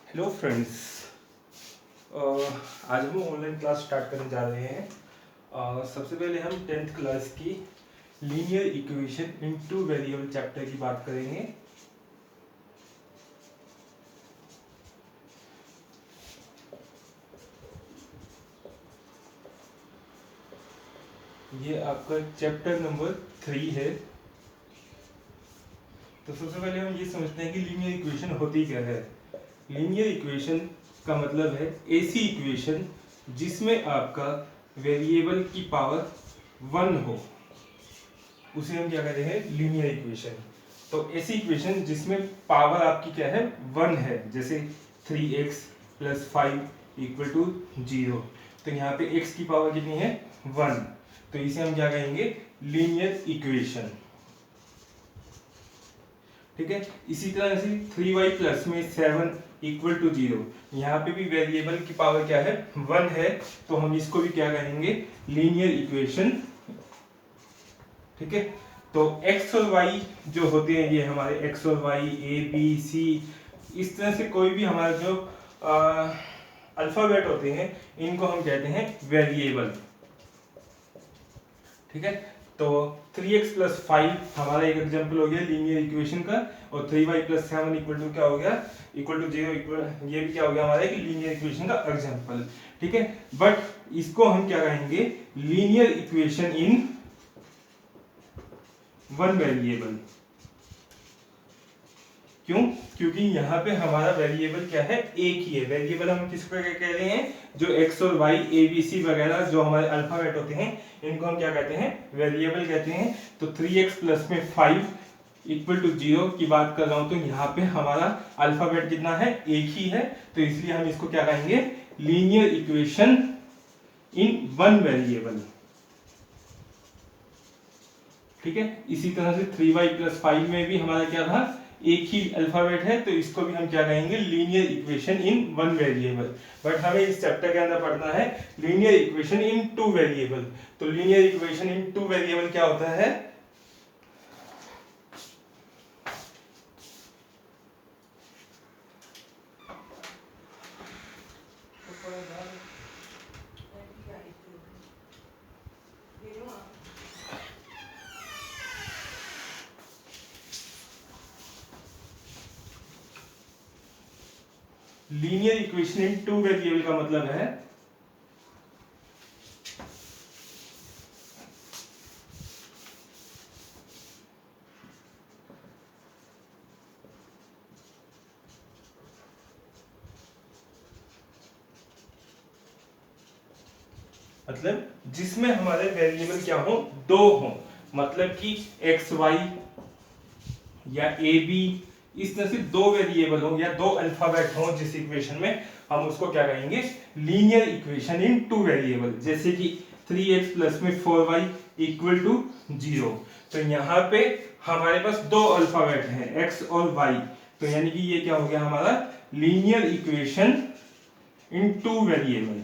Hello friends. आज हम online class start करने जा रहे हैं। सबसे पहले हम 10th क्लास की linear equation in two variable chapter की बात करेंगे। ये आपका चैप्टर नंबर 3 है। तो सबसे पहले हम ये समझते हैं कि लीनियर इक्वेशन होती क्या है। लीनियर इक्वेशन का मतलब है ऐसी इक्वेशन जिसमें आपका वेरिएबल की पावर 1 हो, उसे हम क्या कहते हैं, लीनियर इक्वेशन। तो ऐसी इक्वेशन जिसमें पावर आपकी क्या है, 1 है, जैसे 3x + 5 = 0। तो यहाँ पे x की पावर कितनी है, 1। तो इसे हम क्या कहेंगे, लीनियर इक्वेशन। ठीक है। इसी तरह से 3y + 7 = 0। यहाँ पे भी वेरिएबल की पावर क्या है, 1 है। तो हम इसको भी क्या कहेंगे, लीनियर इक्वेशन। ठीक है। तो x और y जो होते हैं, ये हमारे x और y, a b c, इस तरह से कोई भी हमारा जो अल्फाबेट होते हैं, इनको हम कहते हैं वेरिएबल। ठीक है। तो 3x + 5 हमारा एक एग्जांपल हो गया लीनियर इक्वेशन का, और 3y + 7 = क्या हो गया, =0। ये भी क्या हो गया हमारा एक लीनियर इक्वेशन का एग्जांपल। ठीक है। बट इसको हम क्या कहेंगे, linear equation in one variable. क्यों? क्योंकि यहाँ पे हमारा वेरिएबल क्या है, एक ही है। वेरिएबल हम किसको कह रहे हैं, जो x और y, a b c वगैरह जो हमारे अल्फाबेट होते हैं, इनको हम क्या कहते हैं, वेरिएबल कहते हैं। तो 3x + 5 = 0 की बात कर रहा हूं, तो यहाँ पे हमारा अल्फाबेट कितना है, एक ही है। तो इसलिए हम इसको क्या कहेंगे, linear equation in one variable. ठीक है। इसी तरह से 3y + 5 में भी हमारा क्या था, एक ही अल्फाबेट है, तो इसको भी हम क्या कहेंगे, linear equation in one variable. But हमें इस चैप्टर के अंदर पढ़ना है linear equation in two variable. तो linear equation in two variable क्या होता है, linear equation in two variable का मतलब है मतलब जिसमें हमारे वेरिएबल क्या हो, दो हो। मतलब कि एक्स वाई या ए बी, इस तरह से दो वेरिएबल हो या दो अल्फाबेट हो जिस इक्वेशन में, हम उसको क्या कहेंगे, linear equation in two variable. जैसे कि 3x + 4y = 0। तो यहाँ पे हमारे पास दो अल्फाबेट हैं, x और y। तो यानी कि ये क्या हो गया हमारा, linear equation in two variable.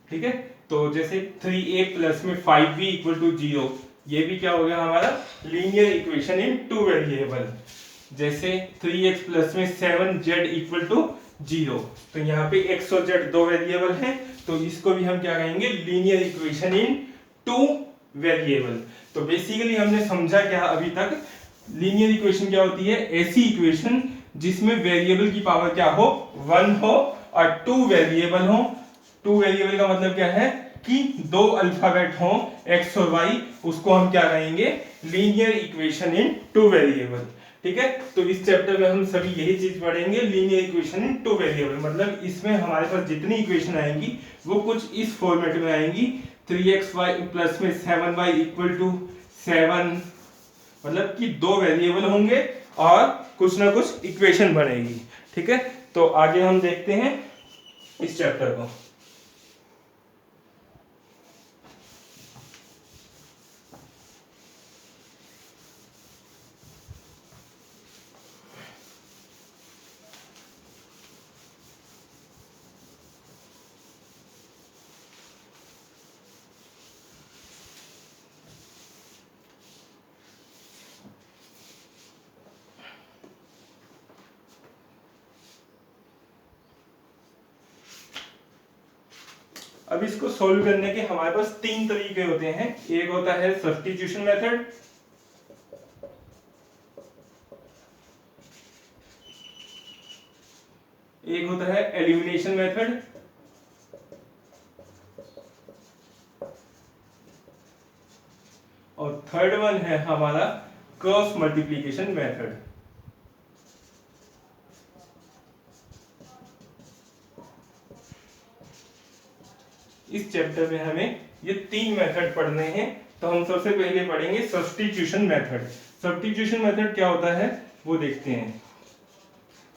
ठीक है। तो जैसे 3a + 5b = 0, ये भी क्या हो गया हमारा, linear equation in two variable. जैसे 3x + 7z = 0। तो यहाँ पे x और z दो वेरिएबल हैं, तो इसको भी हम क्या कहेंगे, linear equation in two variable. तो बेसिकली हमने समझा क्या अभी तक, लीनियर इक्वेशन क्या होती है, ऐसी इक्वेशन जिसमें वेरिएबल की पावर क्या हो, 1 हो, और टू वेरिएबल हो। टू वेरिएबल का मतलब क्या है कि दो अल्फाबेट हो, x और y, उसको हम क्या कहेंगे, linear equation in two variable. ठीक है। तो इस चैप्टर में हम सभी यही चीज पढ़ेंगे, linear equation in two variable. मतलब इसमें हमारे पास जितनी इक्वेशन आएंगी वो कुछ इस फॉर्मेट में आएंगी, 3x + 7y = 7। मतलब कि दो वेरिएबल होंगे और कुछ ना कुछ इक्वेशन बनेगी। ठीक है। तो आगे हम देखते हैं इस चैप्टर को। अब इसको सोल्व करने के हमारे पास 3 तरीके होते हैं। एक होता है सब्स्टिट्यूशन मेथड, एक होता है एलिमिनेशन मेथड, और थर्ड वन है हमारा क्रॉस मल्टीप्लिकेशन मेथड। इस चैप्टर में हमें ये 3 मेथड पढ़ने हैं। तो हम सबसे पहले पढ़ेंगे सब्स्टिट्यूशन मेथड। सब्स्टिट्यूशन मेथड क्या होता है वो देखते हैं।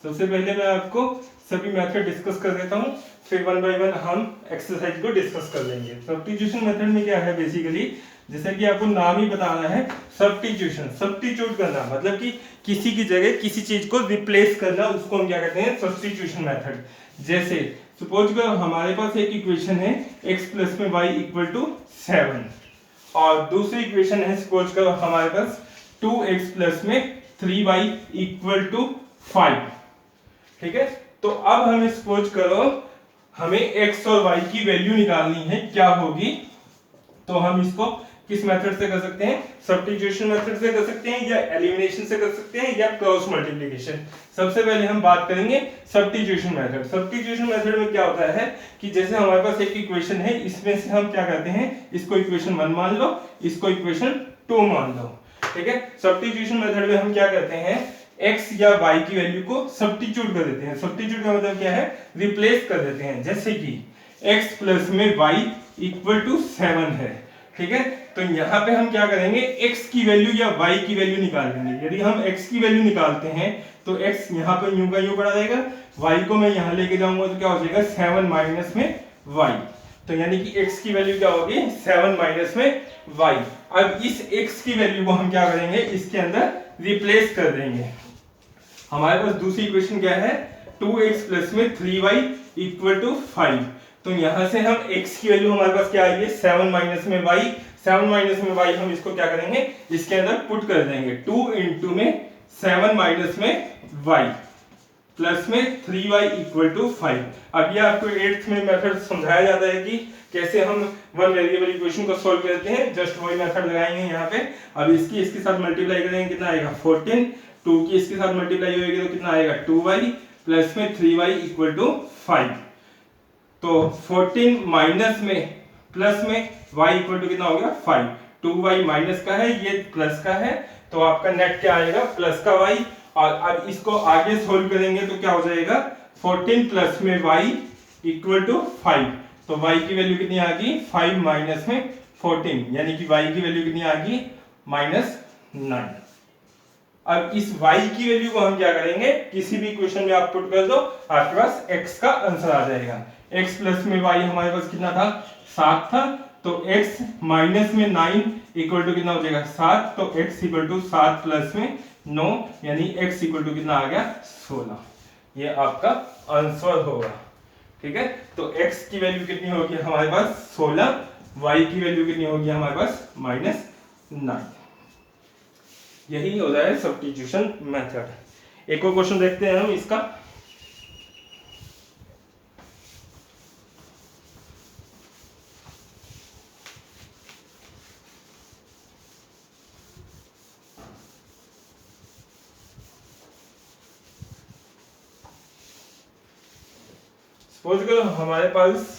सबसे पहले मैं आपको सभी मेथड डिस्कस कर देता हूँ, फिर वन बाय वन हम एक्सरसाइज को डिस्कस कर लेंगे। सब्स्टिट्यूशन मेथड में क्या है, बेसिकली जैसे कि आपको नाम ही बताना है, सब्स्टिट्यूशन, सब्स्टिट्यूट करना, मतलब कि किसी की जगह किसी चीज को रिप्लेस करना, उसको हम क्या कहते हैं, सब्स्टिट्यूशन मेथड। जैसे सपोज करो हमारे पास एक इक्वेशन है x प्लस में y इक्वल टू 7, और दूसरी इक्वेशन है सपोज करो हमारे पास 2x प्लस में 3y इक्वल टू 5। ठीक है, तो अब हमें सपोज करो हमें x और y की वैल्यू निकालनी है, क्या होगी, तो हम इसको किस मेथड से कर सकते हैं, सब्स्टिट्यूशन मेथड से कर सकते हैं, या एलिमिनेशन से कर सकते हैं, या क्रॉस मल्टीप्लिकेशन। सबसे पहले हम बात करेंगे सब्स्टिट्यूशन मेथड। सब्स्टिट्यूशन मेथड में क्या होता है कि जैसे हमारे पास एक इक्वेशन है, इसमें से हम क्या करते हैं, इसको इक्वेशन 1 मान लो, इसको इक्वेशन 2 मान लो। ठीक है, सब्स्टिट्यूशन मेथड में हम क्या करते हैं, x या y की वैल्यू को सब्स्टिट्यूट कर देते हैं। सब्स्टिट्यूट का मतलब क्या है, रिप्लेस कर देते हैं। जैसे कि x प्लस में y इक्वल टू 7 है। ठीक है, तो यहाँ पे हम क्या करेंगे, x की वैल्यू या y की वैल्यू निकाल लेंगे। यदि हम x की वैल्यू निकालते हैं तो x यहाँ पे यूं का यूं पड़ा रहेगा, y को मैं यहाँ लेके जाऊंगा तो क्या हो जाएगा, 7 माइनस में y। तो यानी कि x की वैल्यू क्या होगी, 7 माइनस में y। अब इस x की वैल्यू को हम क्या करेंगे, इसके अंदर रिप्लेस कर देंगे। हमारे पास दूसरी इक्वेशन क्या है, 2x प्लस में 3y इक्वल टू 5। तो यहां से हम x की वैल्यू हमारे पास क्या आएगी, 7 माइनस में y। 7 माइनस में y हम इसको क्या करेंगे, इसके अंदर पुट कर देंगे। 2 इंटू में 7 माइनस में y प्लस में 3y इक्वल टू 5। अब ये आपको 8th में मेथड समझाया जाता है कि कैसे हम वन वेरिएबल इक्वेशन को सॉल्व करते हैं। जस्ट वही मेथड लगाएंगे यहाँ पे। अब इसकी इसके साथ मल्टीप्लाई करेंगे, कितना आएगा 14। 2 की इसके साथ मल्टीप्लाई होगी तो कितना आएगा 2y प्लस में 3y इक्वल टू 5। तो 14 माइनस में प्लस में y इक्वल टू कितना हो गया 5। 2y माइनस का है, ये प्लस का है, तो आपका नेट क्या आएगा, प्लस का y। और अब इसको आगे सोल्व करेंगे तो क्या हो जाएगा, 14 प्लस में y इक्वल टू 5। तो y की वैल्यू कितनी आ गई, 5 माइनस में 14, यानी कि y की वैल्यू कितनी आ गई, -9। अब इस y की वैल्यू को हम क्या करेंगे, किसी भी इक्वेशन में आप पुट कर दो, आपके पास x का आंसर आ जाएगा। x प्लस में y हमारे पास कितना था, 7 था, तो x माइनस में 9 इक्वल टू कितना हो जाएगा 7। तो x इक्वल टू 7 प्लस में 9, यानी x इक्वल टू कितना आ गया 16। ये आपका आंसर होगा। ठीक है, तो x की वैल्यू कितनी होगी हमारे पास 16, y की वैल्यू कितनी होगी हमारे पास -9। यही हो जाए सब्स्टिट्यूशन मेथड। एक और क्वेश्चन देखते हैं हम इसका। सपोज करो हमारे पास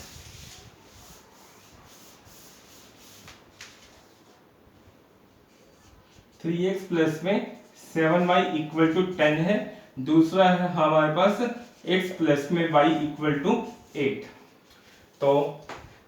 थ्री एक्स प्लस में 7y इक्वल टू 10 है। दूसरा है हमारे पास x प्लस में y इक्वल टू 8। तो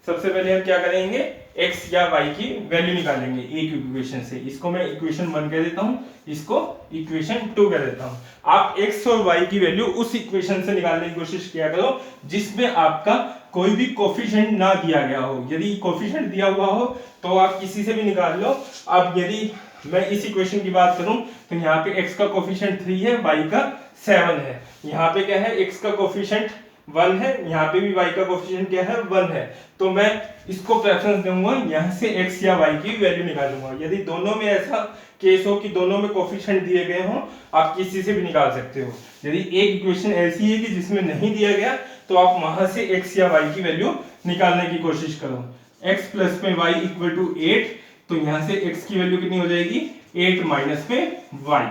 सबसे पहले हम क्या करेंगे, x या y की वैल्यू निकालेंगे एक इक्वेशन से। इसको मैं इक्वेशन 1 कह देता हूँ, इसको इक्वेशन 2 कह देता हूँ। आप x और y की वैल्यू उस इक्वेशन से निकालने की कोशिश किया करो जिसमें आपका कोई भी कोफिशिएंट ना दिया गया हो। यदि कोफिशिएंट दिया हुआ हो तो आप किसी से भी निकाल लो। अब यदि मैं इस इक्वेशन की बात करूं तो यहाँ पे x का कोफिशिएंट 3 है, y का 7 है। यहाँ पे क्या है, x का कोफिशिएंट 1 है, यहाँ पे भी y का कोफिशिएंट क्या है 1 है। तो मैं इसको प्रेफरेंस दूंगा, यहाँ से x या y की वैल्यू निकालूंगा। यदि दोनों में ऐसा केस हो कि दोनों में कोफिशिएंट दिए गए हों, आप किसी से भी निकाल सकते हो। यदि एक इक्वेशन ऐसी है कि जिसमें नहीं दिया गया तो आप वहां से x या y की वैल्यू निकालने की कोशिश करो। x प्लस में y इक्वल टू 8, तो यहां से x की वैल्यू कितनी हो जाएगी 8 माइनस में y।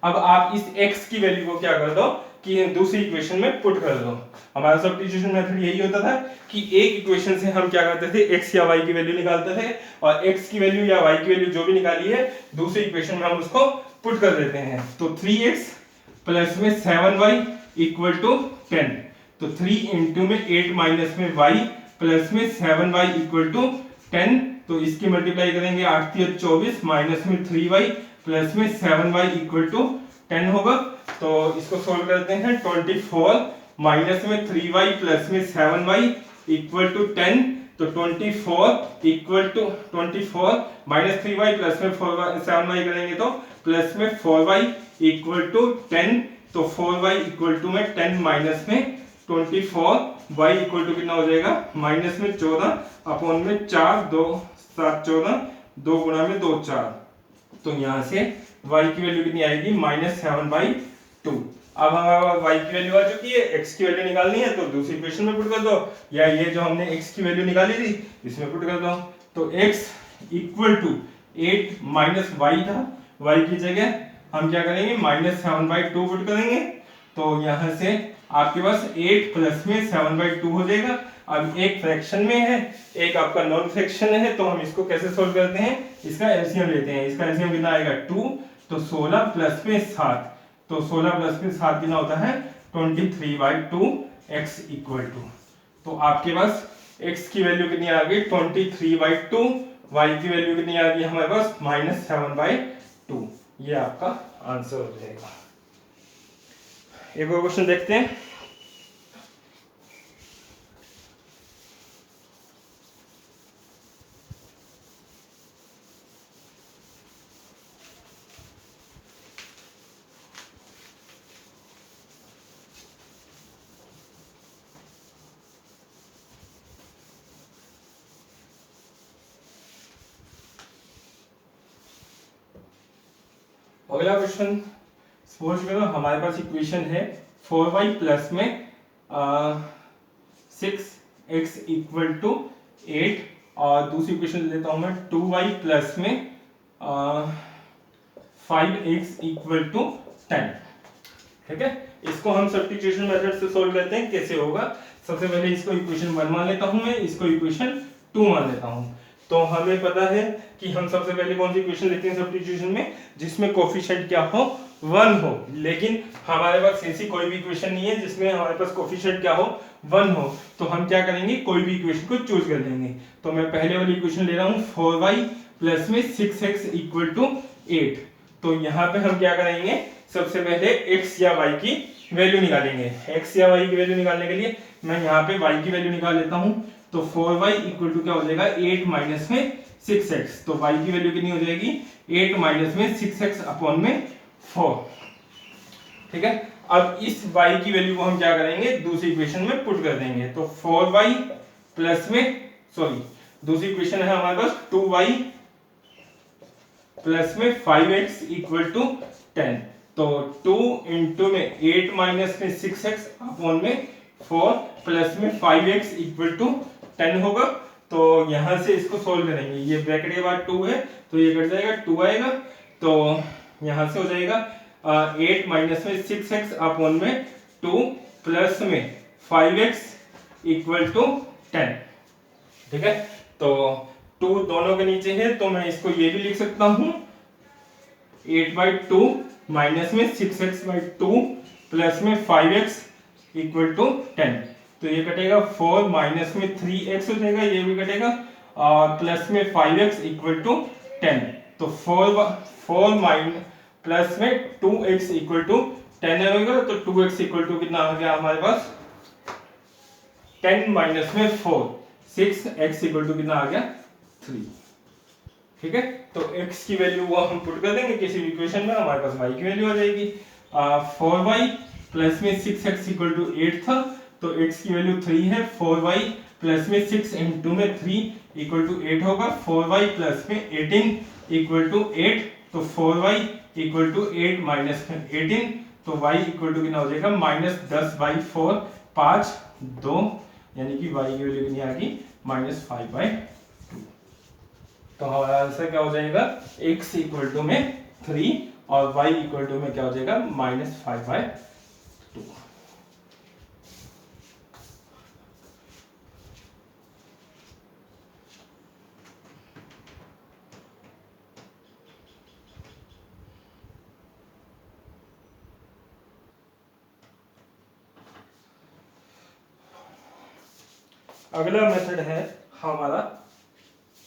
अब आप इस x की वैल्यू को क्या कर दो कि दूसरी इक्वेशन में पुट कर दो। हमारा सब्स्टिट्यूशन मेथड यही होता था कि एक इक्वेशन से हम क्या करते थे x या y की वैल्यू निकालते थे और x की वैल्यू या y की वैल्यू जो भी निकाली है दूसरी इक्वेशन में हम उसको पुट कर देते हैं। तो 3x प्लस में 7y इक्वल टू 10, तो 3 इंटू में 8 माइनस में y प्लस में 7y इक्वल टू 10, तो इसकी मल्टीप्लाई करेंगे 8 3 24 माइनस में 3y प्लस में 7y इक्वल टू 10 होगा। तो इसको सोल्व करते हैं। 24 माइनस में 3y प्लस में 7y इक्वल टू 10, तो 24 equal to 24 minus 3y plus में 7y करेंगे तो प्लस में 4y इक्वल टू 10, तो 4y इक्वल टू में 10 माइनस में 24, y इक्वल टू कितना हो जाएगा माइनस में 14 अपॉन में 4, 2 7 14, 2 गुणा में 2 4, तो यहाँ से y की वैल्यू कितनी आएगी -7/2। अब हमारा y की वैल्यू आ चुकी है, x की वैल्यू निकालनी है तो दूसरी इक्वेशन में पुट कर दो, या ये जो हमने x की वैल्यू निकाली थी इसमें पुट कर दो। तो x equal to 8 minus y था, y की जगह हम क्या करेंगे -7/2 पुट करेंगे, तो यहाँ से आपके पास 8 प्लस में 7/2 हो जाएगा। अब एक फ्रैक्शन में है, एक आपका नॉन फ्रैक्शन है, तो हम इसको कैसे सोल्व करते हैं, इसका एलसीएम लेते हैं। इसका एलसीएम कितना आएगा 2, तो 16 प्लस में 7, तो 16 प्लस में 7 कितना होता है 23/2 x इक्वल टू, तो आपके पास x की वैल्यू कितनी आ गई 23/2, y की वैल्यू कितनी आ गई हमारे पास -7/2। ये आपका आंसर हो जाएगा। एक और क्वेश्चन देखते हैं। अगला क्वेश्चन, सपोज करो हमारे पास इक्वेशन है 4y प्लस में 6x इक्वल टू 8, और दूसरी इक्वेशन लेता हूं मैं 2y प्लस में 5x इक्वल टू 10। ठीक है, इसको हम सब्स्टिट्यूशन मेथड से सोल्व करते हैं। कैसे होगा, सबसे पहले इसको इक्वेशन 1 मान लेता हूं मैं, इसको इक्वेशन 2 मान लेता हूं। तो हमें पता है कि हम सबसे पहले कौन सी इक्वेशन लेते हैं सब्स्टिट्यूशन में, जिसमें कोफिशिएंट क्या हो 1 हो। लेकिन हमारे पास ऐसी कोई भी इक्वेशन नहीं है जिसमें हमारे पास कोफिशिएंट क्या हो 1 हो, तो हम क्या करेंगे कोई भी इक्वेशन को चूज कर लेंगे। तो मैं पहले वाली इक्वेशन ले रहा हूं 4y प्लस में 6x इक्वल टू 8। तो यहाँ पे हम क्या करेंगे, सबसे पहले x या y की वैल्यू निकालेंगे। x या y की वैल्यू निकालने के लिए मैं यहाँ पे y की वैल्यू निकाल लेता हूँ। तो 4y इक्वल टू क्या हो जाएगा 8 माइनस में 6x, तो y की वैल्यू कितनी हो जाएगी 8 माइनस में 6x अपॉन में 4। ठीक है, अब इस y की वैल्यू को हम क्या करेंगे दूसरी इक्वेशन में पुट कर देंगे। तो 4y प्लस में दूसरी इक्वेशन है हमारे पास 2y प्लस में 5x इक्वल टू 10, तो 2 इंटू में 8 माइनस में 6x अपॉन में 4 प्लस में 5x इक्वल टू 10 होगा। तो यहां से इसको सोल्व करेंगे, ये ब्रैकेट के बाद 2 है तो ये कट जाएगा 2 आएगा, तो यहां से हो जाएगा 8 माइनस में 6x अपॉन में 2 प्लस में 5x इक्वल टू 10। ठीक है, तो 2 दोनों के नीचे है, तो मैं इसको ये भी लिख सकता हूं 8/2 माइनस में 6x/2 प्लस में 5x इक्वल टू 10। तो ये कटेगा 4 माइनस में 3x हो जाएगा, ये भी कटेगा, और प्लस में 5x इक्वल टू 10। तो 4 माइनस प्लस में 2x इक्वल टू 10 होगा, तो 2x इक्वल टू कितना आ गया हमारे पास 10 माइनस में 4, 6x इक्वल टू कितना आ गया 3। ठीक है, तो x की वैल्यू वो हम पुट कर देंगे किसी भी इक्वेशन में, हमारे पास y की वैल्यू आ जाएगी 4y प्लस में 6x इक्वल टू 8 था, तो x की वैल्यू 3 है। 4y प्लस में 6 इंटू में 3 इक्वल टू 8 होगा, 4y प्लस में 18 इक्वल टू 8, तो 4y इक्वल टू 8 माइनस में 18, तो y इक्वल टू कितना हो जाएगा -10/4, 5 2 यानी कि y की वैल्यू कितनी आ गई -5/2। तो हमारा आंसर क्या हो जाएगा, x इक्वल टू में 3 और y इक्वल टू में क्या हो जाएगा -5/2। अगला मेथड है हमारा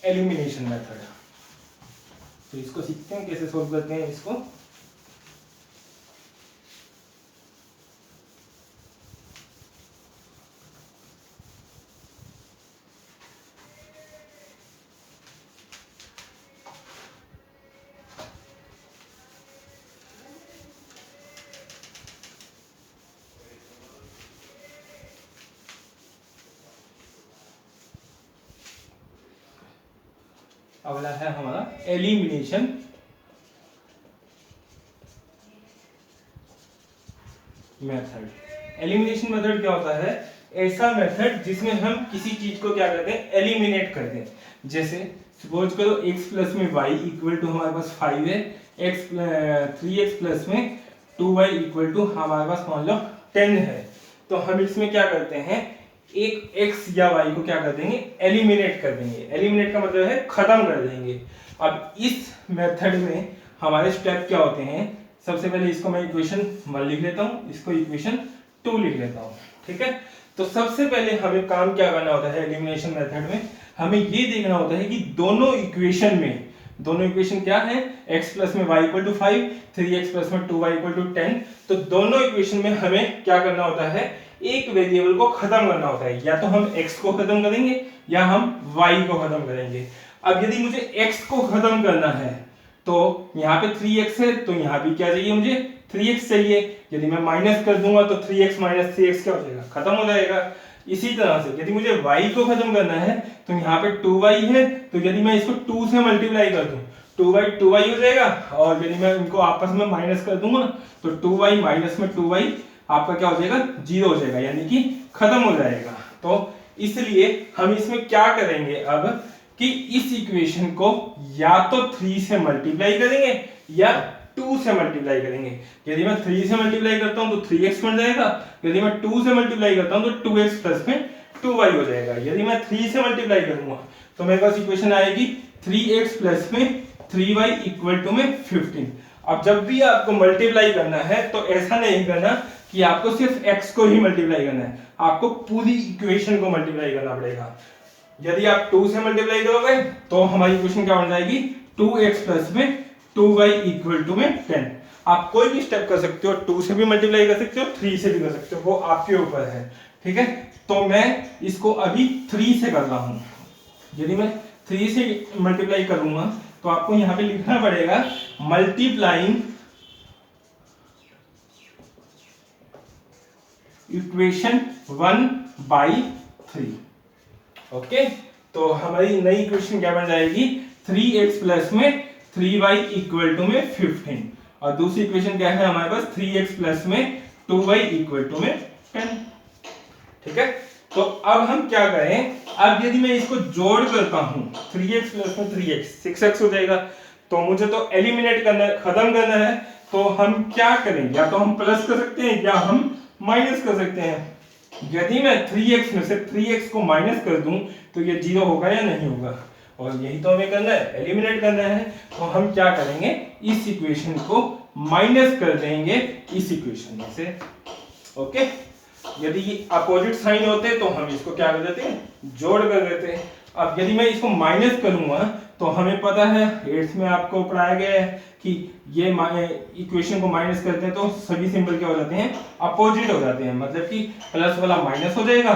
एलिमिनेशन मेथड। तो इसको सीखते हैं कैसे सोल्व करते हैं इसको। अगला है हमारा एलिमिनेशन मेथड। एलिमिनेशन मेथड क्या होता है, ऐसा मेथड जिसमें हम किसी चीज को क्या करते हैं, एलिमिनेट करते हैं। जैसे सपोज करो x प्लस में y इक्वल टू हमारे पास 5 है, 3x प्लस में 2y इक्वल टू हमारे पास मान लो 10 है। तो हम इसमें क्या करते हैं, एक x या y को क्या कर देंगे, एलिमिनेट कर देंगे। एलिमिनेट का मतलब है खत्म कर देंगे। अब इस मेथड में हमारे स्टेप क्या होते हैं, सबसे पहले इसको मैं इक्वेशन 1 लिख लेता हूं, इसको इक्वेशन 2 लिख लेता हूं, ठीक है। तो सबसे पहले हमें काम क्या करना होता है एलिमिनेशन मेथड में, हमें ये देखना होता है कि दोनों इक्वेशन क्या है, x प्लस में y equal to 5, 3x plus में 2y इक्वल टू 10। तो दोनों इक्वेशन में हमें क्या करना होता है, एक वेरिएबल को खत्म करना होता है। या तो हम x को खत्म करेंगे या हम y को खत्म करेंगे। अब यदि मुझे x को खत्म करना है तो यहाँ पे 3x है, तो यहाँ भी क्या चाहिए, मुझे 3x चाहिए। यदि मैं माइनस कर दूंगा तो 3x माइनस 3x क्या हो जाएगा, खत्म हो जाएगा। इसी तरह से यदि मुझे y को खत्म करना है तो यहाँ पे 2y है, तो यदि मैं इसको 2 से मल्टीप्लाई कर दूं 2y हो जाएगा, और यदि मैं इनको आपस में माइनस कर दूंगा तो 2y माइनस में 2y आपका क्या हो जाएगा, 0 हो जाएगा, यानी कि खत्म हो जाएगा। तो इसलिए हम इसमें क्या करेंगे अब कि इस इक्वेशन को या तो 3 से मल्टीप्लाई करेंगे या 2 से मल्टीप्लाई करेंगे। यदि मैं 3 से मल्टीप्लाई करता हूं तो 3x बन जाएगा, यदि मैं 2 से मल्टीप्लाई करता हूं तो 2x प्लस में 2y हो जाएगा। यदि मैं 3 से मल्टीप्लाई करूंगा तो मेरे पास इक्वेशन आएगी 3x प्लस में 3y इक्वल टू में 15। अब जब भी आपको मल्टीप्लाई करना है तो ऐसा नहीं करना कि आपको सिर्फ x को ही मल्टीप्लाई करना है, आपको पूरी इक्वेशन को मल्टीप्लाई करना पड़ेगा। यदि आप 2 से मल्टीप्लाई करोगे तो हमारी इक्वेशन क्या बन जाएगी, 2x प्लस में 2y इक्वल टू में 10। आप कोई भी स्टेप कर सकते हो, 2 से भी मल्टीप्लाई कर सकते हो, 3 से भी कर सकते हो, वो आपके ऊपर है, ठीक है। तो मैं इसको अभी 3 से कर रहा हूं। यदि मैं 3 से मल्टीप्लाई करूंगा तो आपको यहां पे लिखना पड़ेगा मल्टीप्लाइंग इक्वेशन 1 बाई 3। ओके, तो हमारी नई इक्वेशन क्या बन जाएगी, 3x प्लस में 3y इक्वल टू में 15, और दूसरी इक्वेशन क्या है हमारे पास, 3x प्लस में 2y इक्वल टू में 10, ठीक है। तो अब हम क्या करें, अब यदि मैं इसको जोड़ करता हूं 3x प्लस में 3x 6x हो जाएगा। तो मुझे तो एलिमिनेट करना है, खत्म करना है, तो हम क्या करेंगे, या तो हम प्लस कर सकते हैं या हम माइनस कर सकते हैं। यदि मैं 3x में से 3x को माइनस कर दूं तो ये 0 होगा या नहीं होगा, और यही तो हमें करना है, एलिमिनेट करना है। तो हम क्या करेंगे, इस इक्वेशन को माइनस कर देंगे इस इक्वेशन में से। ओके, यदि ये अपोजिट साइन होते तो हम इसको क्या कर देते हैं, जोड़ कर देते हैं। अब यदि मैं इसको माइनस करूंगा तो हमें पता है 8th में आपको पढ़ाया गया है कि ये इक्वेशन को माइनस करते हैं तो सभी सिंबल क्या हो जाते हैं, अपोजिट हो जाते हैं। मतलब कि प्लस वाला माइनस हो जाएगा,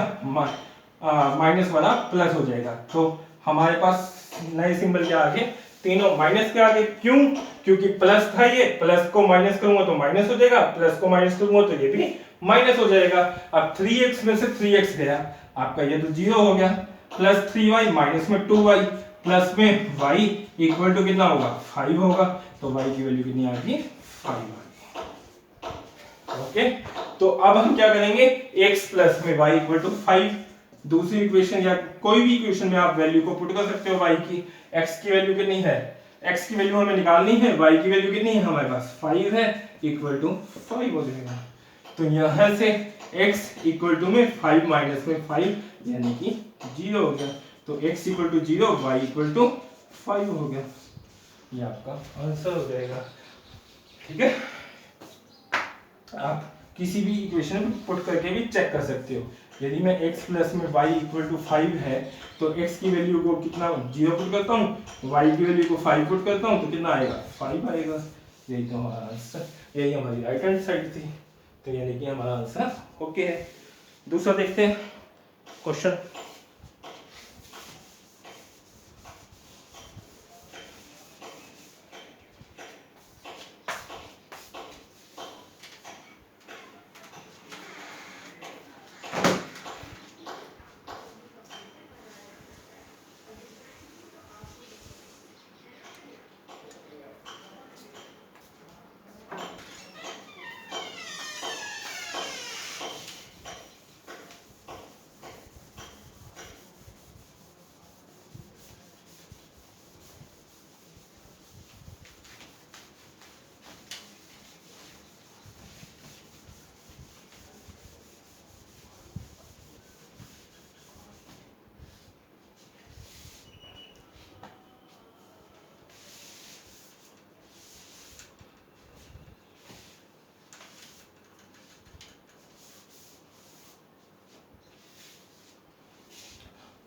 माइनस वाला प्लस हो जाएगा। तो हमारे पास नए सिंबल क्या आ गए, तीनों माइनस के आगे। क्यों, क्योंकि प्लस था, ये प्लस को माइनस करूंगा तो माइनस हो जाएगा, प्लस को माइनस करूंगा तो ये भी माइनस हो जाएगा। अब 3x में से 3x गया, आपका ये तो 0 हो गया, प्लस 3y माइनस में 2y प्लस में y इक्वल टू कितना होगा, 5 होगा। तो y की वैल्यू कितनी आ गई, 5 आ गई। ओके, तो अब हम क्या करेंगे, x प्लस में y इक्वल टू 5 दूसरी इक्वेशन या कोई भी इक्वेशन में आप वैल्यू को पुट कर सकते हो y की। x की वैल्यू कितनी है, x की वैल्यू हमें निकालनी है, y की वैल्यू कितनी है हमारे पास 5 है, इक्वल टू 5 हो जाएगा। तो यहाँ से x इक्वल टू में 5 माइनस में 5 यानी कि 0 हो गया। तो x equal to 0, y equal to 5 हो गया। ये आपका आंसर हो जाएगा। ठीक है, आप किसी भी इक्वेशन पुट करके भी चेक कर सकते हो। यदि मैं x प्लस में y इक्वल टू 5 है तो x की वैल्यू को कितना 0 पुट करता हूँ, y की वैल्यू को 5 पुट करता हूँ तो कितना आएगा 5 आएगा। यही तो हमारा आंसर, यही हमारी राइट हैंड साइड थी। तो यानी कि हमारा आंसर ओके है। दूसरा देखते हैं क्वेश्चन।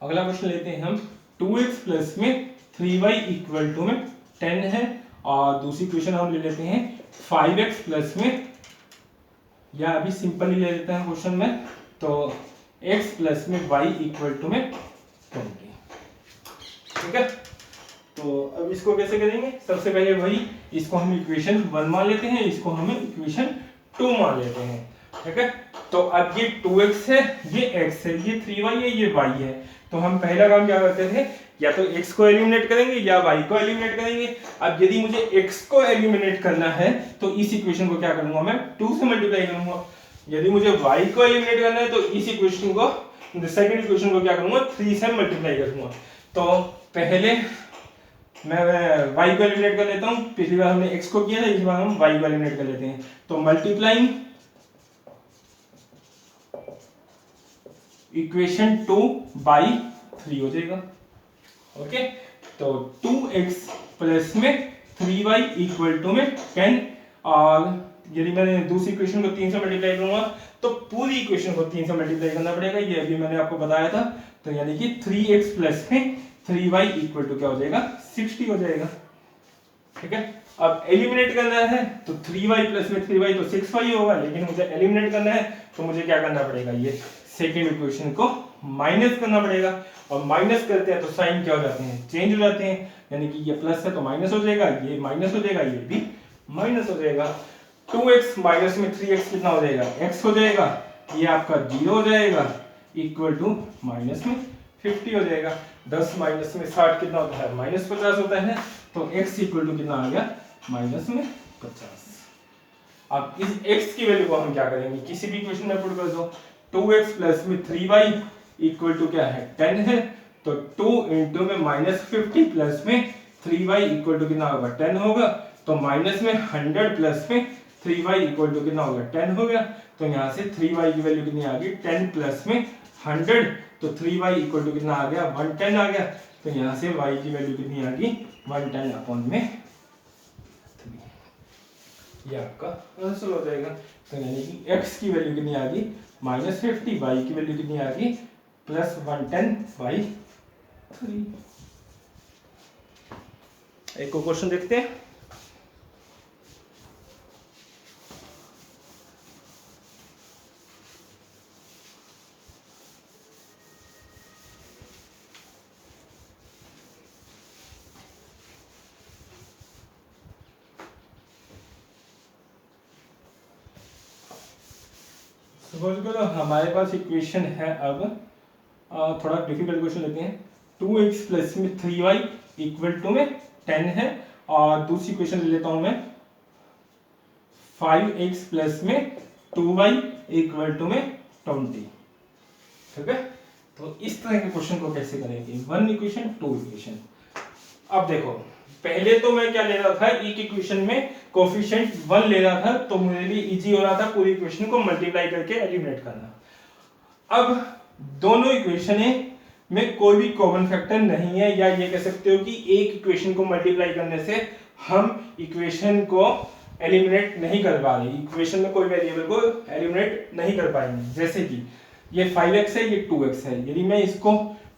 अगला क्वेश्चन लेते हैं हम। 2x प्लस में 3y इक्वल टू में 10 है, और दूसरी क्वेश्चन हम ले लेते हैं 5x प्लस में, या अभी सिंपल ही ले लेते हैं क्वेश्चन में, तो x प्लस में y इक्वल टू में 20। ठीक है, तो अब इसको कैसे करेंगे, सबसे पहले वही, इसको हम इक्वेशन 1 मान लेते हैं, इसको हम इक्वेशन 2 मान लेते हैं। ठीक है, तो अब ये 2x है, ये x है, ये 3y है, ये y है। तो हम पहला काम क्या करते थे, या तो x को एलिमिनेट करेंगे या y को एलिमिनेट करेंगे। अब यदि मुझे x को एलिमिनेट करना है तो इस इक्वेशन को क्या करूंगा, मैं 2 से मल्टीप्लाई करूंगा। यदि मुझे y को एलिमिनेट करना है तो इस इक्वेशन को, सेकंड इक्वेशन को क्या करूंगा, 3 से मल्टीप्लाई करूंगा। तो पहले मैं y को एलिमिनेट कर लेता हूं, पिछली बार हमने x को किया था, इस बार हम y को एलिमिनेट कर लेते हैं। तो मल्टीप्लाइंग इक्वेशन 2 बाई 3 हो जाएगा। ओके, तो 2x प्लस में 3y इक्वल टू में 10, और यदि मैंने दूसरी इक्वेशन को 3 से मल्टीप्लाई करूंगा तो पूरी इक्वेशन को 3 से मल्टीप्लाई करना पड़ेगा, ये अभी मैंने आपको बताया था। तो यानी कि 3x प्लस में 3y इक्वल टू क्या हो जाएगा, 60 हो जाएगा। ठीक है, अब एलिमिनेट करना है तो 3y प्लस में 3y तो 6y होगा, लेकिन मुझे एलिमिनेट करना है तो मुझे क्या करना पड़ेगा, ये सेकेंड इक्वेशन को माइनस करना पड़ेगा। और माइनस करते हैं तो साइन क्या हो जाते हैं, चेंज हो जाते हैं, यानी कि ये प्लस है तो माइनस हो जाएगा, ये माइनस हो जाएगा, ये भी माइनस हो जाएगा। 2x माइनस में 3x कितना हो जाएगा, x हो जाएगा, ये आपका 0 हो जाएगा, इक्वल टू माइनस में 50 हो जाएगा। 10 माइनस में 60 कितना होता है, माइनस 50 होता है। तो x इक्वल टू कितना आ गया, माइनस में 50। अब इस x की वैल्यू को हम क्या करेंगे, किसी भी इक्वेशन में पुट कर दो। 2x प्लस में 3y इक्वल टू क्या है, 10 है, तो 2 इंटू में माइनस 50 प्लस में 3y इक्वल टू कितना होगा, 10 होगा। तो माइनस में 100 प्लस में 3y इक्वल टू कितना होगा, 10 हो गया। तो यहाँ से 3y की वैल्यू कितनी आ गई, 10 प्लस में 100, तो 3y इक्वल टू कितना आ गया, 110 आ गया। तो यहाँ से y की वैल्यू कितनी आ गई, 110 अपॉन में 3। ये आपका आंसर हो जाएगा। तो यानी कि x की वैल्यू कितनी आ गई, -50, y की वैल्यू कितनी आ गई, +110/3। एक और क्वेश्चन देखते हैं। तो हमारे पास इक्वेशन है, अब थोड़ा डिफिकल्ट क्वेश्चन लेते हैं। 2x प्लस में 3y इक्वल टू में 10 है, और दूसरी क्वेश्चन ले लेता हूं मैं, 5x प्लस में 2y इक्वल टू में 20। ठीक है, तो इस तरह के क्वेश्चन को कैसे करेंगे, 1 इक्वेशन 2 इक्वेशन। अब देखो पहले तो मैं क्या ले रहा था, एक इक्वेशन में कोफिशिएंट 1 ले रहा था, तो मेरे लिए इजी हो रहा था पूरी इक्वेशन को मल्टीप्लाई करके एलिमिनेट करना। अब दोनों इक्वेशन में कोई भी कॉमन फैक्टर नहीं है, या ये कह सकते हो कि एक इक्वेशन को मल्टीप्लाई करने से हम इक्वेशन को एलिमिनेट नहीं कर पा रहे, इक्वेशन में कोई वेरिएबल को एलिमिनेट नहीं कर पाएंगे। जैसे कि ये 5x है, ये 2x है, यदि मैं इसको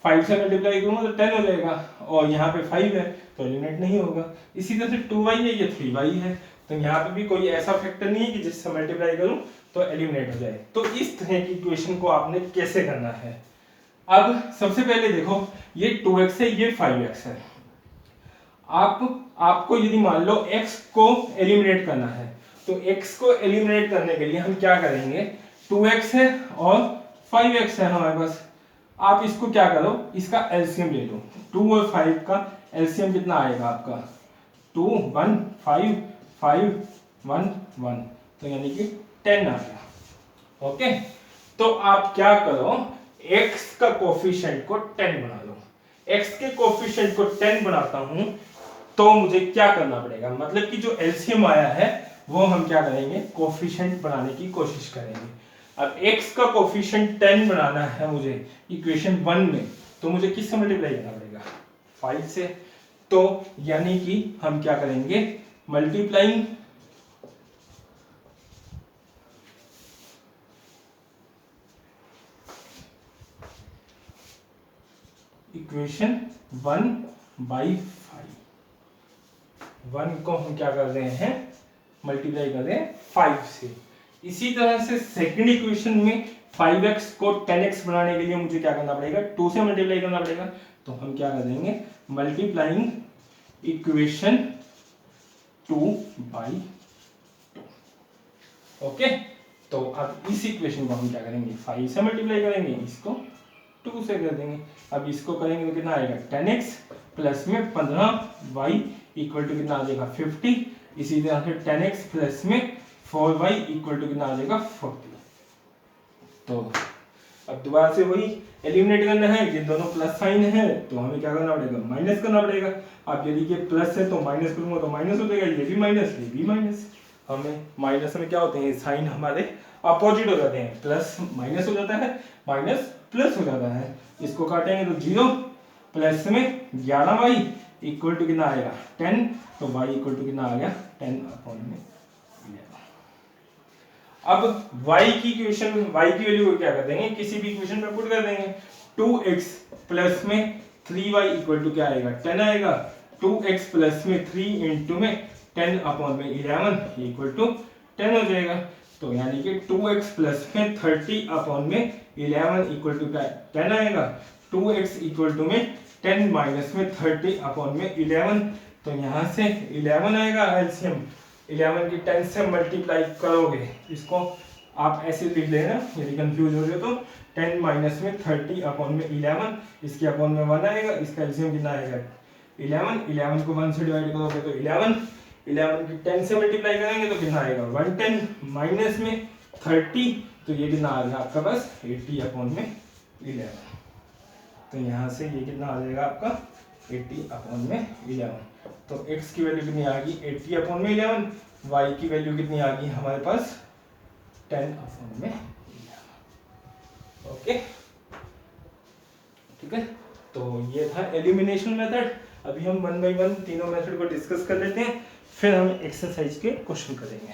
5 से मल्टीप्लाई करूंगा तो 10 हो जाएगा, और यहाँ पे 5 है तो एलिमिनेट नहीं होगा। इसी तरह से 2y है, ये 3y है, तो यहाँ पे भी कोई ऐसा फैक्टर नहीं है कि जिससे मल्टीप्लाई करूं तो एलिमिनेट हो जाए। तो इस तरह की इक्वेशन को आपने कैसे करना है। अब सबसे पहले देखो ये 2x है, ये 5x है। आपको यदि मान लो x को एलिमिनेट करना है, तो x को एलिमिनेट करने के लिए हम क्या करेंगे, 2x है और 5x है हमारे पास। आप इसको क्या करो, इसका एलसीएम ले लो। 2 और 5 का एलसीएम कितना आएगा आपका, 2 1 5 5 1 1, तो यानी कि 10 आ गया। ओके, तो आप क्या करो, x का कोफिशिएंट को 10 बना लो। x के कोफिशिएंट को 10 बनाता हूं तो मुझे क्या करना पड़ेगा, मतलब कि जो एलसीएम आया है वो हम क्या करेंगे, कोफिशिएंट बनाने की कोशिश करेंगे। अब x का कोफिशिएंट 10 बनाना है मुझे इक्वेशन 1 में, तो मुझे किससे मल्टीप्लाई करना पड़ेगा, 5 से। तो यानी कि हम क्या करेंगे, मल्टीप्लाइंग इक्वेशन 1 बाई 1 को हम क्या कर रहे हैं, मल्टीप्लाई कर रहे हैं 5 से। इसी तरह से सेकंड इक्वेशन में 5x को 10x बनाने के लिए मुझे क्या करना पड़ेगा, 2 से मल्टीप्लाई करना पड़ेगा। तो हम क्या कर देंगे, मल्टीप्लाइंग इक्वेशन 2 बाई 2। ओके, तो अब इस इक्वेशन को हम क्या करेंगे, 5 से मल्टीप्लाई करेंगे, इसको 2 से कर देंगे। अब इसको करेंगे तो कितना आएगा, 10x प्लस में 15y इक्वल टू कितना आ जाएगा, 50। इसी तरह से 10x प्लस में 4y इक्वल टू कितना आ जाएगा, 40। तो अब दोबारा से वही एलिमिनेट करना है, ये दोनों प्लस साइन है तो हमें क्या करना पड़ेगा, माइनस करना पड़ेगा। अब यदि ये प्लस है तो माइनस करूंगा तो माइनस हो जाएगा, ये भी माइनस, ये भी माइनस। हमें माइनस में क्या होते हैं, साइन हमारे अपोजिट हो जाते हैं, प्लस माइनस हो जाता है, माइनस प्लस हो जाता है। इसको काटेंगे तो 0 प्लस में 11y इक्वल टू कितना आएगा, 10। तो y इक्वल टू कितना आ गया, 10 अपॉन में 11। अब y की इक्वेशन, y की वैल्यू को क्या कर देंगे, किसी भी इक्वेशन में पुट कर देंगे। 2x प्लस में 3y इक्वल टू क्या आएगा, 10 आएगा। 2x प्लस में 3 इंटू में 10 अपॉन में 11 इक्वल टू 10 हो जाएगा। तो यानी कि 2x प्लस में 30 अपॉन में 11 इक्वल टू 10 आएगा। 2x इक्वल टू में 10 माइनस में 30 अपॉन में 11, तो यहाँ से 11 आएगा एलसीएम। 11 की 10 से मल्टीप्लाई करोगे, इसको आप ऐसे लिख लेना यदि कंफ्यूज हो रहे हो तो। 10 माइनस में 30 अपॉन में 11, इसके अपॉन में 1 आएगा, इसका एलसीएम कितना आएगा, 11। 11 को 1 से डिवाइड करोगे तो 11, 11 की 10 से मल्टीप्लाई करेंगे तो कितना आएगा, 110 माइनस में 30, तो ये कितना आ गया आपका पास, 80 अपॉन में 11। तो यहाँ से ये कितना आ जाएगा आपका, 80 अपॉन में 11। तो x की वैल्यू कितनी आ गई, 80 अपॉन में 11। y की वैल्यू कितनी आ गई हमारे पास, 10 अपॉन में 11। ओके, ठीक है। तो ये था एलिमिनेशन मेथड। अभी हम 1 बाई 1 तीनों मेथड को डिस्कस कर लेते हैं, फिर हम एक्सरसाइज के क्वेश्चन करेंगे।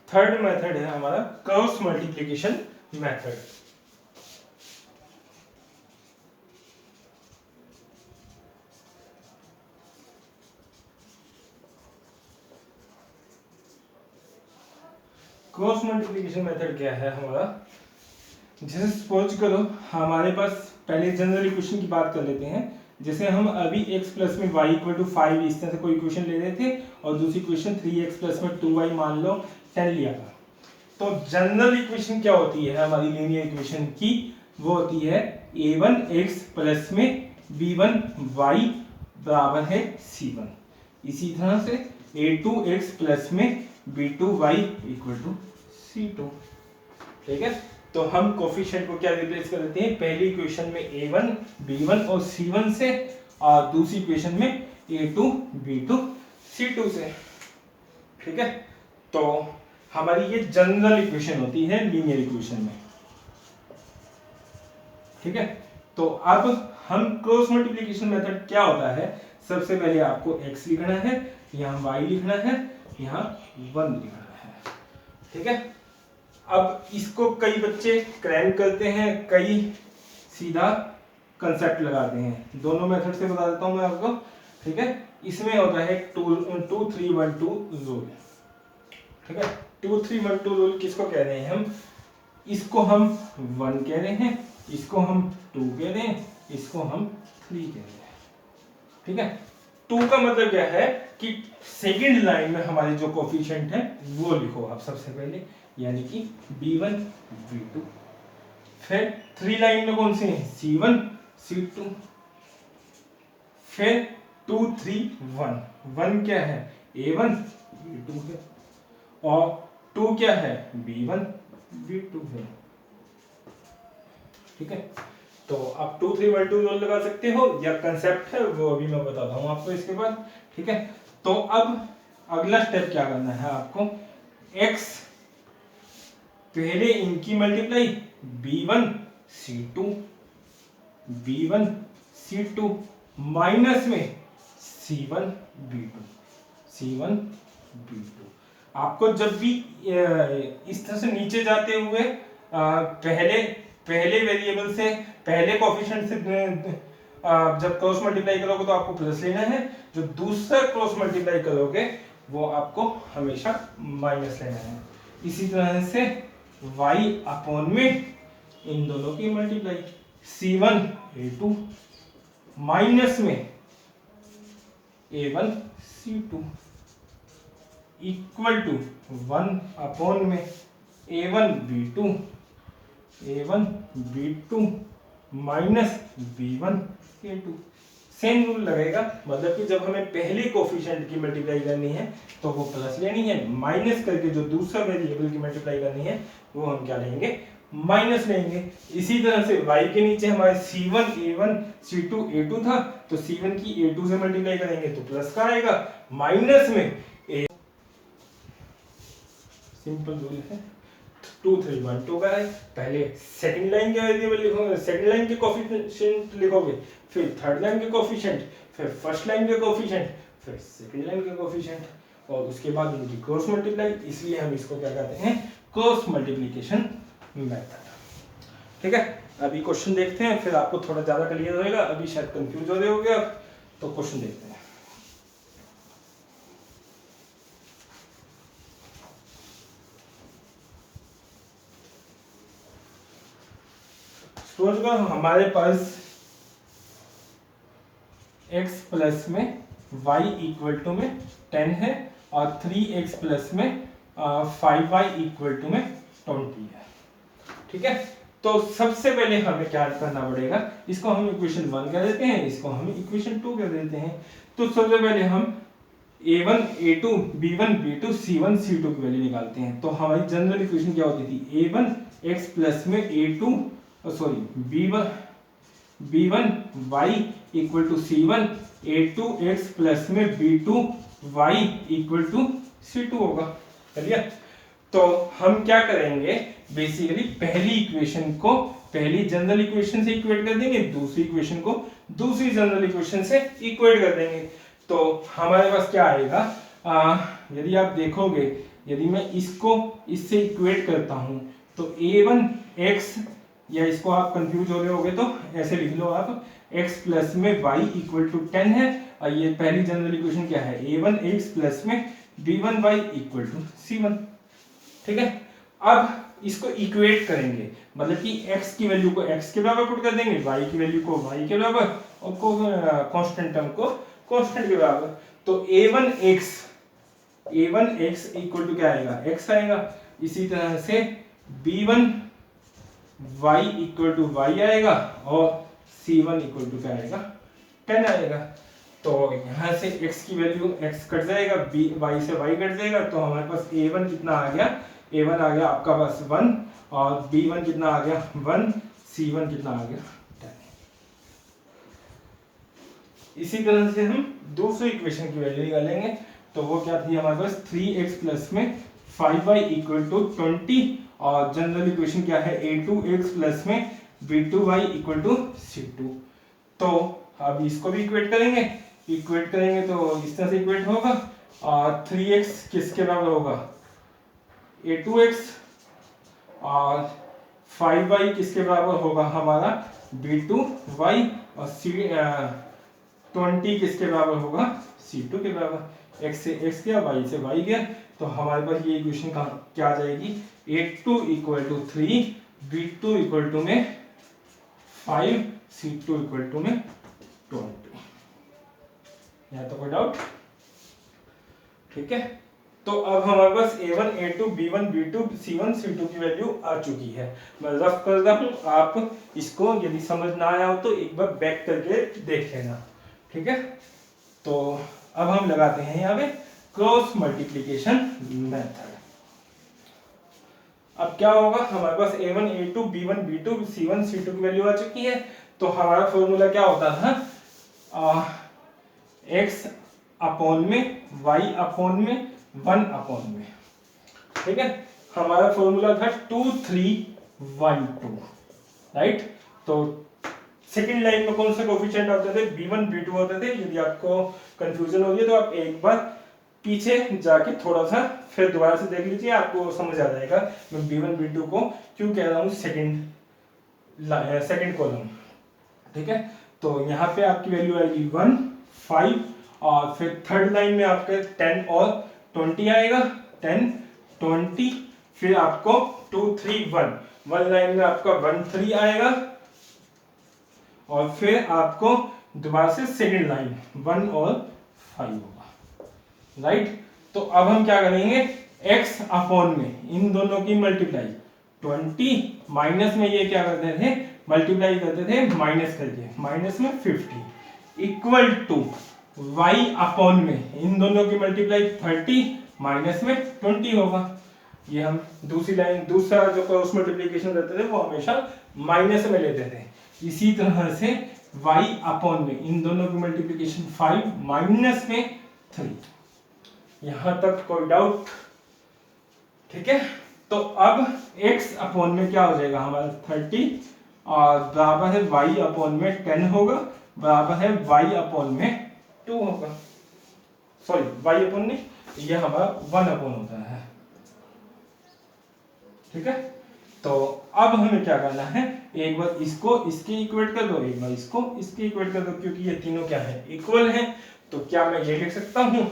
थर्ड मेथड है हमारा cross multiplication method. Cross multiplication method क्या है हमारा, जैसे सपोज करो हमारे पास, पहले जनरल इक्वेशन की बात कर लेते हैं। जैसे हम अभी x प्लस में y इक्वल टू 5 इस तरह से कोई इक्वेशन ले रहे थे, और दूसरी इक्वेशन 3x प्लस में 2y मान लो 10 लिया था। तो जनरल इक्वेशन क्या होती है हमारी लीनियर इक्वेशन की, वो होती है a1x प्लस में b1y बराबर है c1। इसी तरह से a2x प्लस में b2y इक्वल टू c2। ठीक है, तो हम कोफिशिएंट को क्या रिप्लेस कर देते हैं, पहली इक्वेशन में a1 b1 और c1 से, और दूसरी इक्वेशन में a2 b2 c2 से। ठीक है, तो हमारी ये जनरल इक्वेशन होती है लीनियर इक्वेशन में। ठीक है, तो अब हम क्रॉस मल्टीप्लिकेशन मेथड क्या होता है, सबसे पहले आपको x लिखना है, यहाँ y लिखना है, यहाँ 1 लिखना है। ठीक है, अब इसको कई बच्चे क्रैम करते हैं, कई सीधा कंसेप्ट लगाते हैं। दोनों मेथड से बता देता हूं मैं आपको। ठीक है, इसमें होता है 2-3-1-2 रूल। ठीक है, 2-3-1-2 रूल किसको कह रहे हैं हम, इसको हम 1 कह रहे हैं, इसको हम 2 कह रहे हैं, इसको हम 3 कह रहे हैं। ठीक है, 2 का मतलब क्या है कि सेकंड लाइन में हमारे जो कोफिशिएंट है वो लिखो आप सबसे पहले, यानी कि b1 b2। फिर 3 लाइन में कौन से हैं, c1 c2। फिर 2 3 1, 1 क्या है a1 b2 है, और 2 क्या है b1 b2 है। ठीक है, तो आप 2-3-1-2 रोल लगा सकते हो, या कंसेप्ट है वो अभी मैं बताता हूं आपको इसके बाद। ठीक है, तो अब अगला स्टेप क्या करना है आपको, x पहले इनकी multiply b1 c2 b1 c2 minus में c1 b2 c1 b2। आपको जब भी इस तरह से नीचे जाते हुए पहले वेरिएबल से, पहले कोफिशिएंट से जब क्रॉस मल्टीप्लाई करोगे तो आपको प्लस लेना है, जो दूसरा क्रॉस मल्टीप्लाई करोगे वो आपको हमेशा माइनस लेना है। इसी तरह से y अपॉन में इन दोनों की मल्टीप्लाई, c1 a2 माइनस में a1 c2 equal to 1 upon में a1 b2 minus b1 a2। Same rule लगेगा, मतलब कि जब हमें पहले कोफिशिएंट की मल्टीप्लाई करनी है तो वो प्लस लेनी है, माइनस करके जो दूसरा वेरिएबल की मल्टीप्लाई करनी है वो हम क्या लेंगे, माइनस लेंगे। इसी तरह से y के नीचे हमारे c1 a1 c2 a2 था, तो c1 की a2 से मल्टीप्लाई करेंगे तो प्लस का आएगा, माइनस में सिंपल रूल है 2-3-1-2 का है। पहले सेकंड लाइन के वेरिएबल लिखोगे, सेकंड लाइन के कोफिशिएंट लिखोगे, फिर थर्ड लाइन के कोफिशिएंट, फिर फर्स्ट लाइन के कोफिशिएंट, फिर सेकंड लाइन के कोफिशिएंट, और उसके बाद इनकी क्रॉस मल्टीप्लाई। इसलिए हम इसको क्या कहते हैं, क्रॉस मल्टीप्लिकेशन मेथड। ठीक है, अभी क्वेश्चन देखते हैं, फिर आपको थोड़ा ज्यादा क्लियर होगा। अभी शायद कंफ्यूज हो रहे होगे आप, तो क्वेश्चन देखते हैं। हमारे पास x प्लस में y इक्वल टू में 10 है, और 3x प्लस में 5y इक्वल टू में 20 है। ठीक है, तो सबसे पहले हमें क्या करना पड़ेगा, इसको हम इक्वेशन 1 कह देते हैं, इसको हम इक्वेशन 2 कह देते हैं। तो सबसे पहले हम a1 a2 b1 b2 c1 c2 की वैल्यू निकालते हैं। तो हमारी जनरल इक्वेशन क्या होती थी, a1 x प्लस में a2 b1 y equal to c1 a2x plus में b2 y equal to c2 होगा। चलिए, तो हम क्या करेंगे, बेसिकली पहली इक्वेशन को पहली जनरल इक्वेशन से इक्वेट कर देंगे, दूसरी इक्वेशन को दूसरी जनरल इक्वेशन से इक्वेट कर देंगे। तो हमारे पास क्या आएगा, यदि आप देखोगे, यदि मैं इसको इससे इक्वेट करता हूं तो a1x, या इसको आप कंफ्यूज हो रहे होगे तो ऐसे लिख लो आप, x प्लस में y इक्वल टू 10 है, और ये पहली जनरल इक्वेशन क्या है, a1x प्लस में b1y इक्वल टू c1। ठीक है, अब इसको इक्वेट करेंगे, मतलब कि x की वैल्यू को x के बराबर पुट कर देंगे, y की वैल्यू को y के बराबर, और कांस्टेंट टर्म को कांस्टेंट के बराबर। तो a1x इक्वल टू क्या आएगा, x आएगा। इसी तरह से b1 y equal to Y आएगा और c1 इक्वल टू क्या आएगा 10 आएगा। तो यहाँ से x की वैल्यू x कट जाएगा, b y से y कट जाएगा, तो हमारे पास a1 कितना आ गया, a1 आ गया आपका पास 1 और b1 कितना आ गया 1, c1 कितना आ गया 10। इसी तरह से हम दूसरी इक्वेशन की वैल्यू निकालेंगे। तो वो क्या थी हमारे पास 3x प्लस में 5y इक्वल टू 20 और जनरल इक्वेशन क्या है a2x प्लस में b2y इक्वल टू c2। तो अब इसको भी इक्वेट करेंगे, तो इस तरह से इक्वेट होगा और 3x किसके बराबर होगा a2x और 5y किसके बराबर होगा हमारा b2y और 20 किसके बराबर होगा c2 के बराबर। x से x गया, y से y गया, तो हमारे पास ये इक्वेशन क्या आ जाएगी a2 equal to 3, b2 equal to में 5, c2 इक्वल टू में 20। यहाँ तो कोई डाउट? ठीक है, तो अब हमारे पास a1, a2, b1, b2, c1, c2 की वैल्यू आ चुकी है। मैं रफ कर रहा हूँ, आप इसको यदि समझ ना आया हो तो एक बार बैक करके देख लेना। ठीक है, तो अब हम लगाते हैं यहाँ पे क्रॉस मल्टीप्लिकेशन मेथड। अब क्या होगा, हमारे पास a1, a2, b1, b2, c1, c2 की वैल्यू आ चुकी है। तो हमारा फॉर्मूला क्या होता था x अपॉन में y अपॉन में 1 अपॉन में। ठीक है, हमारा फॉर्मूला था 2 3 1 2, राइट। तो सेकंड लाइन में कौन से कोफिशिएंट होते थे b1 b2 होते थे। यदि आपको कंफ्यूजन हो रही है तो आप एक बार पीछे जाके थोड़ा सा फिर दोबारा से देख लीजिए, आपको समझ आ जाएगा मैं b1 b2 को क्यों कह रहा हूँ सेकंड कॉलम। ठीक है, तो यहाँ पे आपकी वैल्यू आएगी 1 5 और फिर थर्ड लाइन में आपके 10 और 20 आएगा, 10 20, फिर आपको 2 3 1, वन लाइन में आपका 1 3 आएगा और फिर आपको दोबारा से सेकंड लाइन 1 और 5 होगा, राइट। तो अब हम क्या करेंगे x अपॉन में इन दोनों की मल्टीप्लाई 20 माइनस में ये क्या करते थे मल्टीप्लाई करते थे माइनस करके, माइनस में 50 इक्वल टू y अपॉन में इन दोनों की मल्टीप्लाई 30 माइनस में 20 होगा। ये हम दूसरी लाइन दूसरा जो क्रॉस मल्टीप्लिकेशन करते थे वो हमेशा माइनस में लेते थे। इसी तरह से y अपॉन में इन दोनों की मल्टीप्लिकेशन 5 माइनस में 3। यहां तक कोई डाउट? ठीक है, तो अब x अपॉन में क्या हो जाएगा हमारा 30 और बराबर है y अपॉन में 10 होगा, बराबर है y अपॉन में 2 होगा। सॉरी y अपॉन नहीं, ये हमारा 1 अपॉन होता है। ठीक है, तो अब हमें क्या करना है, एक बार इसको इसके इक्वेट कर दो, एक बार इसको इसके इक्वेट कर दो, क्योंकि ये तीनों क्या है इक्वल हैं। तो क्या मैं ये लिख सकता हूं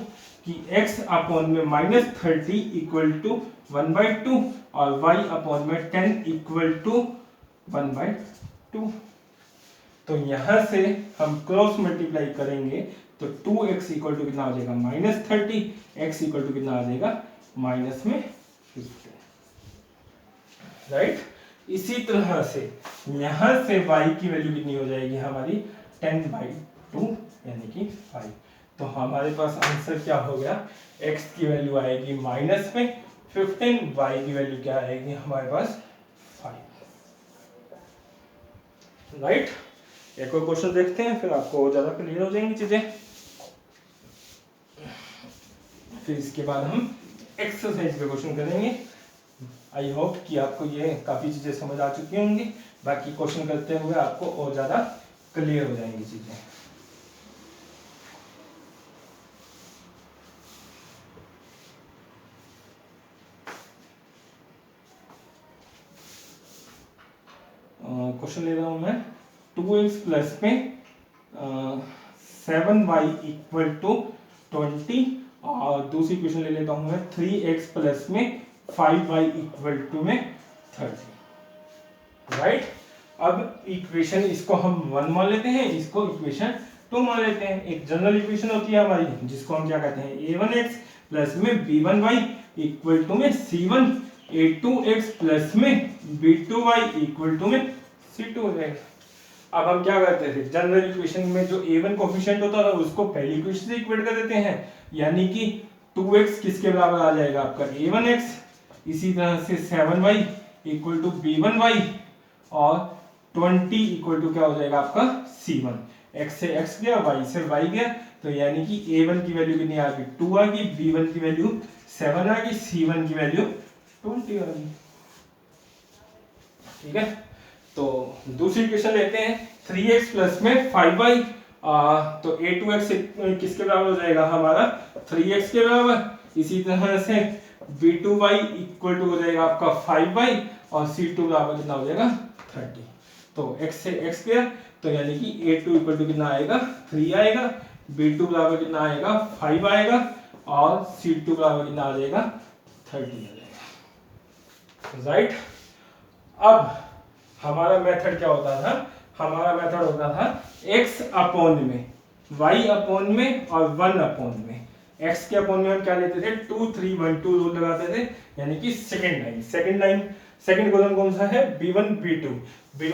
कि x अपॉन में -30 इक्वल टू 1/2 और y अपॉन में 10 इक्वल टू 1/2। तो यहां से हम क्रॉस मल्टीप्लाई करेंगे तो 2x इक्वल टू कितना आ जाएगा -30, x इक्वल टू कितना आ जाएगा माइनस में 50, राइट। इसी तरह से यहां से y की वैल्यू कितनी हो जाएगी हमारी 10/2 यानी कि 5। तो हमारे पास आंसर क्या हो गया, x की वैल्यू आएगी माइनस में 15, y की वैल्यू क्या आएगी हमारे पास 5, राइट। एक और क्वेश्चन देखते हैं, फिर आपको ज्यादा क्लियर हो जाएंगी चीजें। फिर इसके बाद हम एक्सरसाइज पे क्वेश्चन करेंगे। आई होप कि आपको ये काफी चीजें समझ आ चुकी होंगी, बाकी क्वेश्चन करते हुए आपको और ज्यादा क्लियर हो जाएंगी चीजें। क्वेश्चन ले रहा हूं मैं 2x प्लस में 7y इक्वल टू 20 और दूसरी क्वेश्चन ले लेता हूं मैं 3x प्लस में 5y इक्वल टू में 30, राइट। अब इक्वेशन इसको हम 1 मान लेते हैं, इसको इक्वेशन 2 मान लेते हैं। एक जनरल इक्वेशन होती है हमारी जिसको हम क्या कहते हैं a1x प्लस में b1y इक्वल टू में c1 a2x प्लस में b2y इक्वल टू में c2 हो जाएगा। अब हम क्या करते थे, जनरल इक्वेशन में जो a1 कोफिशिएंट होता था उसको पहली इक्वेशन से इक्वेट कर देते हैं, यानी कि 2x किसके बराबर आ जाएगा आपका a1x, इसी तरह से 7y इक्वल टू b1y और 20 इक्वल टू क्या हो जाएगा आपका c1। x से x गया, y से y गया, तो यानी कि a1 की वैल्यू कितनी आ गई 2 आ गई, b1 की वैल्यू 7 आ गई, c1 की वैल्यू 20 आ गई। ठीक है, तो दूसरी इक्वेशन लेते हैं 3x प्लस में 5y, तो a2x किसके बराबर हो जाएगा हमारा 3x के बराबर, इसी तरह से b2y इक्वल टू हो जाएगा आपका 5y और c2 बराबर कितना हो जाएगा 30। तो x से x गया, तो यानी कि a2 इक्वल टू कितना आएगा 3 आएगा, b2 बराबर कितना आएगा 5 आएगा और c2 बराबर कितना आ जाएगा 30 आ जाएगा। राइट, अब हमारा मेथड क्या होता था, हमारा मेथड होता था x अपॉन में y अपॉन में और 1 अपॉन में। x के अपॉन में हम क्या लेते थे 2 3 1 2 रूल लगाते थे, यानी कि सेकंड लाइन सेकंड कॉलम कौन सा है b1 b2 की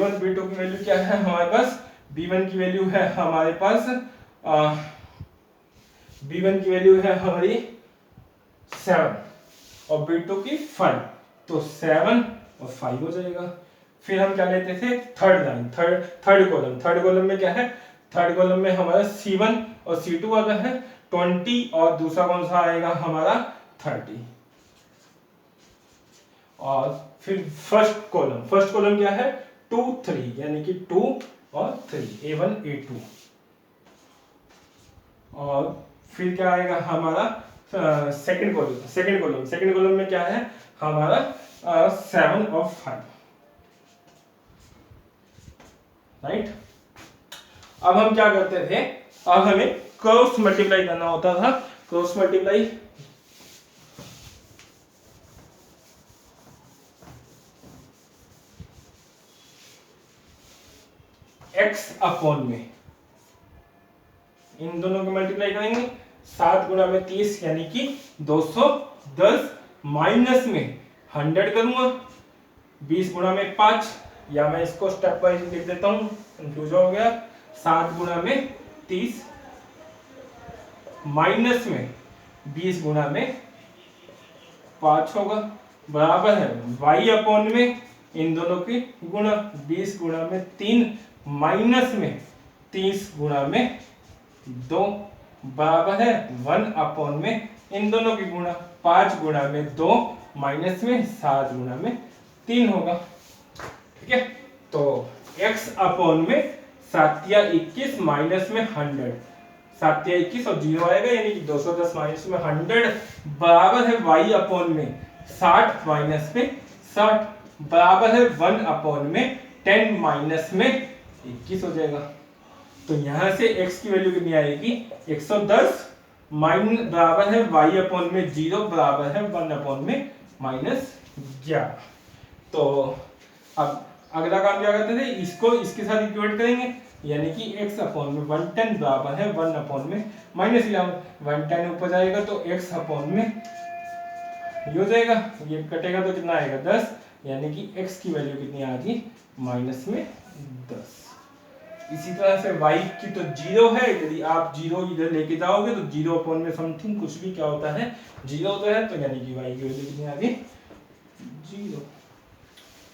वैल्यू क्या है हमारे पास, b1 की वैल्यू है हमारे पास b1 की वैल्यू है हमारी 7 और b2 की 5, तो 7 और 5 हो जाएगा। फिर हम क्या लेते थे थर्ड लाइन थर्ड कॉलम में क्या है, थर्ड कॉलम में हमारा c1 और c2 आता है 20 और दूसरा कौन सा आएगा हमारा 30। और फिर फर्स्ट कॉलम क्या है 2 3, यानी कि 2 और 3 a1 a2, और फिर क्या आएगा हमारा सेकंड कॉलम में क्या है हमारा 7 और 5। राइट, अब हम क्या करते थे, अब हमें क्रॉस मल्टीप्लाई करना होता था, क्रॉस मल्टीप्लाई x अपॉन में, इन दोनों को मल्टीप्लाई करेंगे 7 गुणा में 30 यानी कि 210 माइनस में 100 करूंगा 20 गुणा में 5, या मैं इसको स्टेप वाइज लिख देता हूं, कंफ्यूज हो गया। 7 गुणा में 30 माइनस में 20 गुणा में 5 होगा, बराबर है y अपॉन में इन दोनों की गुणा 20 गुणा में 3 माइनस में 30 गुणा में 2, बराबर है 1 अपॉन में इन दोनों की गुणा 5 गुणा में 2 माइनस में 7 गुणा में 3 होगा। ठीक है, तो x अपॉन में 7 या 21 माइनस में 100, 7 या 21 और 0 आएगा, यानी कि 210 माइनस में 100 बराबर है y अपॉन में 60 माइनस में 60, बराबर है 1 अपॉन में 10 माइनस में 21 हो जाएगा। तो यहां से x की वैल्यू कितनी आएगी 110 माइनस बराबर है y अपॉन में 0 बराबर है 1 अपॉन में -11। तो अब अगला काम क्या करते थे, इसको इसके साथ इक्वेट करेंगे, यानी कि x अपॉन में 110 बराबर है 1 अपॉन में -11, 110 ऊपर जाएगा तो x अपॉन में ये हो जाएगा, ये कटेगा तो कितना आएगा 10, यानी कि x की वैल्यू कितनी आ गई -10। इसी तरह से y की तो 0 है, यदि आप 0 इधर लेके जाओगे तो 0 अपॉन में समथिंग कुछ भी क्या होता है 0 होता है, तो यानी कि y की वैल्यू कितनी आ गई 0।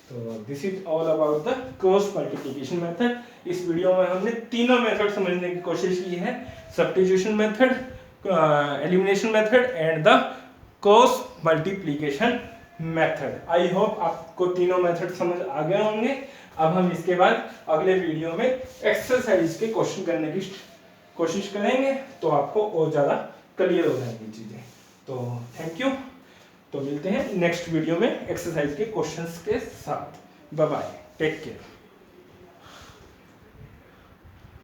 तो this is all about the cross multiplication method. इस वीडियो में हमने तीनों मेथड समझने की कोशिश की है, substitution method, elimination method and the cross multiplication method. I hope आपको तीनों मेथड समझ आ गए होंगे। अब हम इसके बाद अगले वीडियो में एक्सरसाइज के क्वेश्चन करने की कोशिश करेंगे, तो आपको और ज़्यादा क्लियर हो जाएंगी चीज़ें। तो थैंक यू, तो मिलते हैं नेक्स्ट वीडियो में एक्सरसाइज के क्वेश्चंस के साथ। Bye bye, take care.